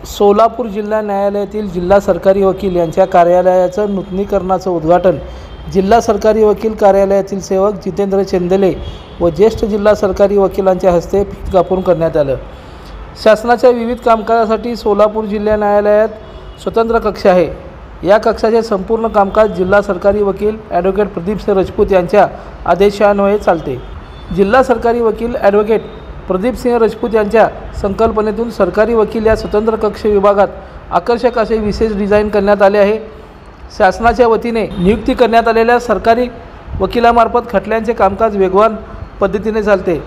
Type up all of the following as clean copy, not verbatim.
सोलापूर जिल्हा न्यायालयातील जिल्हा सरकारी वकील यांच्या कार्यालयाचं नूतनीकरणाचं उद्घाटन जिल्हा सरकारी वकील कार्यालयातील सेवक जितेंद्र चंदेले व ज्येष्ठ जिल्हा सरकारी वकिलांच्या हस्ते फीत कापून करण्यात आलं। शासनाच्या विविध कामकाजासाठी सोलापूर जिल्हा न्यायालयात स्वतंत्र कक्ष आहे। या कक्षाचे संपूर्ण कामकाज जिल्हा सरकारी वकील ॲडव्होकेट प्रदीपसिंह राजपूत यांच्या आदेशान्वये चालते। जिल्हा सरकारी वकील ॲडव्होकेट प्रदीपसिंह राजपूत यांच्या संकल्पनेतून सरकारी वकील या स्वतंत्र कक्ष विभागात आकर्षक असे विशेष डिझाईन करण्यात आले आहे। शासनाच्या वतीने नियुक्ती करण्यात आलेल्या सरकारी वकिलामार्फत खटल्यांचे कामकाज वेगवान पद्धतीने चालते।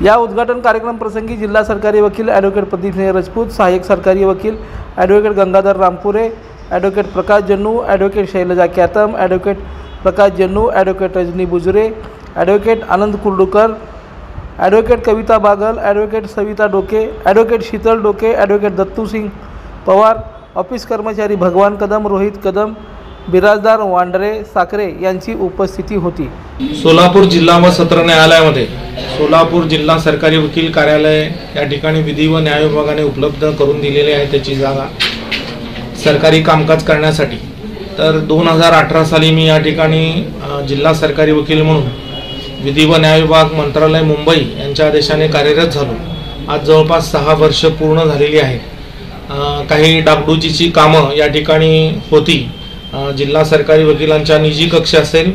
या उद्घाटन कार्यक्रम प्रसंगी जिल्हा सरकारी वकील ॲडव्होकेट प्रदीपसिंह राजपूत, सहाय्यक सरकारी वकील ॲडव्होकेट गंगाधर रामपुरे, ॲडव्होकेट प्रकाश जन्नू, ॲडव्होकेट शैलजा कॅतम, ॲडव्होकेट प्रकाश जन्नू, ॲडव्होकेट रजनी बुजरे, ॲडव्होकेट आनंद कुर्डूकर, ॲडव्होकेट कविता बागल, ॲडव्होकेट सविता डोके, ॲडव्होकेट शीतल डोके, ॲडव्होकेट दत्तू सिंग पवार, ऑफिस कर्मचारी भगवान कदम, रोहित कदम, बिराजदार वांडरे साखरे यांची उपस्थिती होती। सोलापूर जिल्हा व सत्र न्यायालयामध्ये सोलापूर जिल्हा सरकारी वकील कार्यालय या ठिकाणी विधी व न्याय विभागाने उपलब्ध करून दिलेली आहे त्याची जागा सरकारी कामकाज करण्यासाठी। तर 2018 साली मी या ठिकाणी जिल्हा सरकारी वकील म्हणून विधी व न्याय विभाग मंत्रालय मुंबई यांच्या आदेशाने कार्यरत झालो। आज जवळपास 6 वर्ष पूर्ण झालेली आहेत। काही डागडुजीची कामं या ठिकाणी होती। जिल्हा सरकारी वकिलांच्या निजी कक्ष असेल,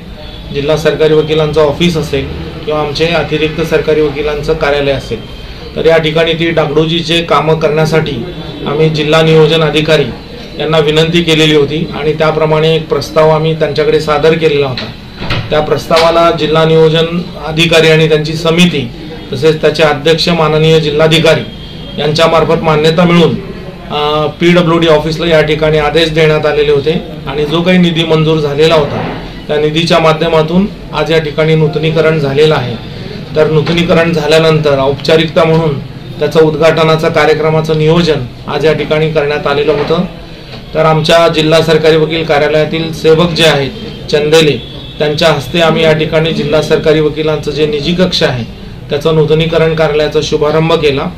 जिल्हा सरकारी वकिलांचं ऑफिस असेल किंवा आमचे अतिरिक्त सरकारी वकिलांचं कार्यालय असेल, तर या ठिकाणी ती डागडुजीचे कामं करण्यासाठी आम्ही जिल्हा नियोजन अधिकारी यांना विनंती केलेली होती आणि त्याप्रमाणे एक प्रस्ताव आम्ही त्यांच्याकडे सादर केलेला होता। त्या प्रस्तावाला जिल्हा नियोजन अधिकारी आणि त्यांची समिती तसेच त्याचे अध्यक्ष माननीय जिल्हाधिकारी यांच्यामार्फत मान्यता मिळून PWD ऑफिसला या ठिकाणी आदेश देण्यात आलेले होते आणि जो काही निधी मंजूर झालेला होता त्या निधीच्या माध्यमातून आज या ठिकाणी नूतनीकरण झालेलं आहे। तर नूतनीकरण झाल्यानंतर औपचारिकता म्हणून त्याचं उद्घाटनाचा कार्यक्रमाचं नियोजन आज या ठिकाणी करण्यात आलेलं होतं। तर आमच्या जिल्हा सरकारी वकील कार्यालयातील सेवक जे आहेत चंदेले त्यांच्या हस्ते आम्ही या ठिकाणी जिल्हा सरकारी वकिलांचं जे निजी कक्ष आहे त्याचं नूतनीकरण कार्यालयाचा शुभारंभ केला।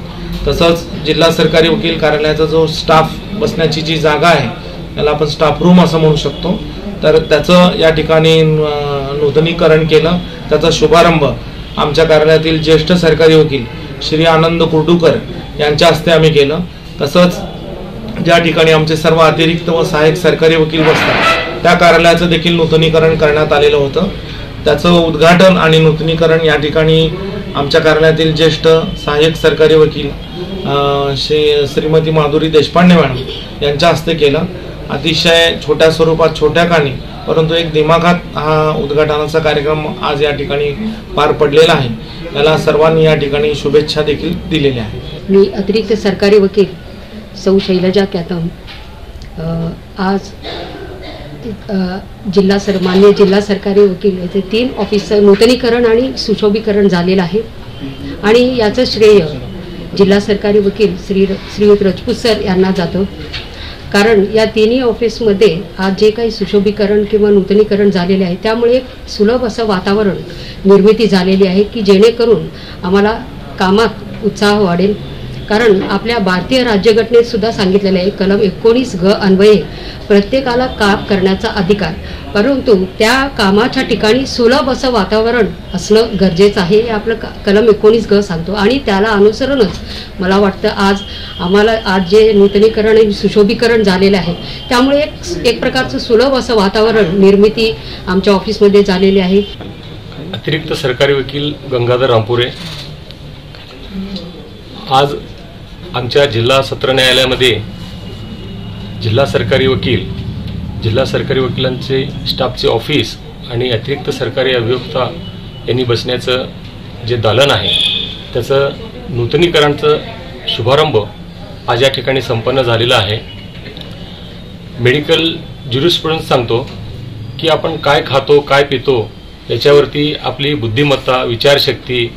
तसंच जिल्हा सरकारी वकील कार्यालयाचा जो स्टाफ बसण्याची जी जागा आहे त्याला आपण स्टाफ रूम असं म्हणू शकतो, तर त्याचं या ठिकाणी नूतनीकरण केलं। त्याचा शुभारंभ आमच्या कार्यालयातील ज्येष्ठ सरकारी वकील श्री आनंद कुर्डूकर यांच्या हस्ते आम्ही केलं। तसंच ज्या ठिकाणी आमचे सर्व अतिरिक्त व सहाय्यक सरकारी वकील बसतात त्या कार्यालयाचं देखील नूतनीकरण करण्यात आलेलं होतं। त्याचं उद्घाटन आणि नूतनीकरण या ठिकाणी आमच्या कार्यालयातील ज्येष्ठ सहाय्यक सरकारी वकील श्रीमती माधुरी देशपांडे मॅडम यांच्या हस्ते केलं। अतिशय छोट्या स्वरूपात, छोट्या कानी, परंतु एक दिमाखात हा उद्घाटनाचा कार्यक्रम आज या ठिकाणी पार पडलेला आहे। त्याला सर्वांनी या ठिकाणी शुभेच्छा देखील दिलेल्या आहेत। मी अतिरिक्त सरकारी वकील सौ शैलजा कॅतम आज मान्य जिल्हा सरकारी वकील येथे 3 ऑफिसचं नूतनीकरण आणि सुशोभीकरण झालेलं आहे आणि याचं श्रेय जिल्हा सरकारी वकील श्रीयुत राजपूत सर यांना जातं। कारण या तिन्ही ऑफिसमध्ये आज जे काही सुशोभीकरण किंवा नूतनीकरण झालेले आहे त्यामुळे एक सुलभ असं वातावरण निर्मिती झालेली आहे की जेणेकरून आम्हाला कामात उत्साह वाढेल। कारण आपल्या भारतीय राज्यघटनेत सुद्धा सांगितलेलं आहे कलम 19 अन्वये प्रत्येकाला काम करण्याचा अधिकार, परंतु त्या कामाच्या ठिकाणी सुलभ असं वातावरण असणं गरजेचं आहे हे आपलं कलम 19 सांगतो आणि त्याला अनुसरूनच मला वाटतं आज जे नूतनीकरण आणि सुशोभीकरण झालेलं आहे त्यामुळे एक प्रकारचं सुलभ असं वातावरण निर्मिती आमच्या ऑफिसमध्ये झालेली आहे। अतिरिक्त सरकारी वकील गंगाधर रामपुरे आज आमच्या जिल्हा सत्र न्यायालयामध्ये जिल्हा सरकारी वकिलांचे स्टाफचे ऑफिस आणि अतिरिक्त सरकारी अभियोक्ता यांनी बसण्याचं जे दालन आहे त्याचं नूतनीकरणाचं शुभारंभ आज या ठिकाणी संपन्न झालेला आहे. मेडिकल ज्युरिस्प्रुडन्स सांगतो की आपण काय खातो काय पितो याच्यावरती आपली बुद्धिमत्ता विचारशक्ती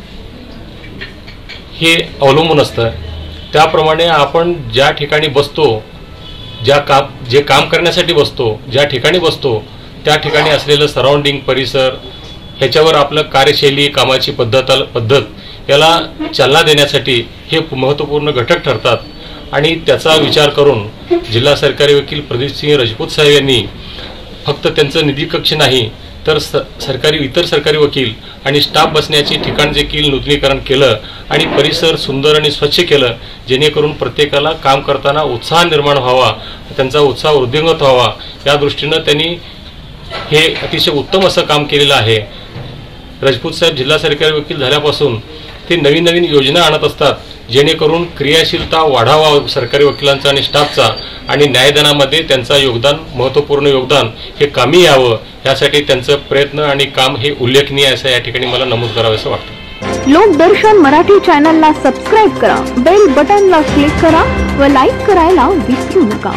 हे अवलंबून असतं. त्याप्रमाणे आपण ज्या ठिकाणी बसतो जे काम करण्यासाठी बसतो ज्या ठिकाणी बसतो त्या ठिकाणी असलेलं सराउंडिंग परिसर ह्याच्यावर आपलं कार्यशैली कामाची पद्धत याला चालना देण्यासाठी हे महत्त्वपूर्ण घटक ठरतात. आणि त्याचा विचार करून जिल्हा सरकारी वकील प्रदीपसिंह राजपूत साहेब यांनी फक्त त्यांचं निधी कक्ष नाही तर इतर सरकारी वकील आणि स्टाफ बसण्याची ठिकाण देखील नूतनीकरण केलं आणि परिसर सुंदर आणि स्वच्छ केलं, जेणेकरून प्रत्येकाला काम करताना उत्साह निर्माण व्हावा, त्यांचा उत्साह वृद्धिंगत व्हावा या दृष्टीनं त्यांनी हे अतिशय उत्तम असं काम केलेलं आहे. राजपूत साहेब जिल्हा सरकारी वकील झाल्यापासून ते नवीन योजना आणत असतात, जेणेकरून क्रियाशीलता वाढावा सरकारी वकिलांचा आणि स्टाफचा आणि न्यायदानामध्ये त्यांचा महत्त्वपूर्ण योगदान हे कामी यावं यासाठी त्यांचं प्रयत्न आणि काम हे उल्लेखनीय असं या ठिकाणी मला नमूद करावं असं वाटतं. लोकदर्शन मराठी चॅनलला सबस्क्राईब करा, बेल बटनला क्लिक करा व लाईक करायला विसरू नका.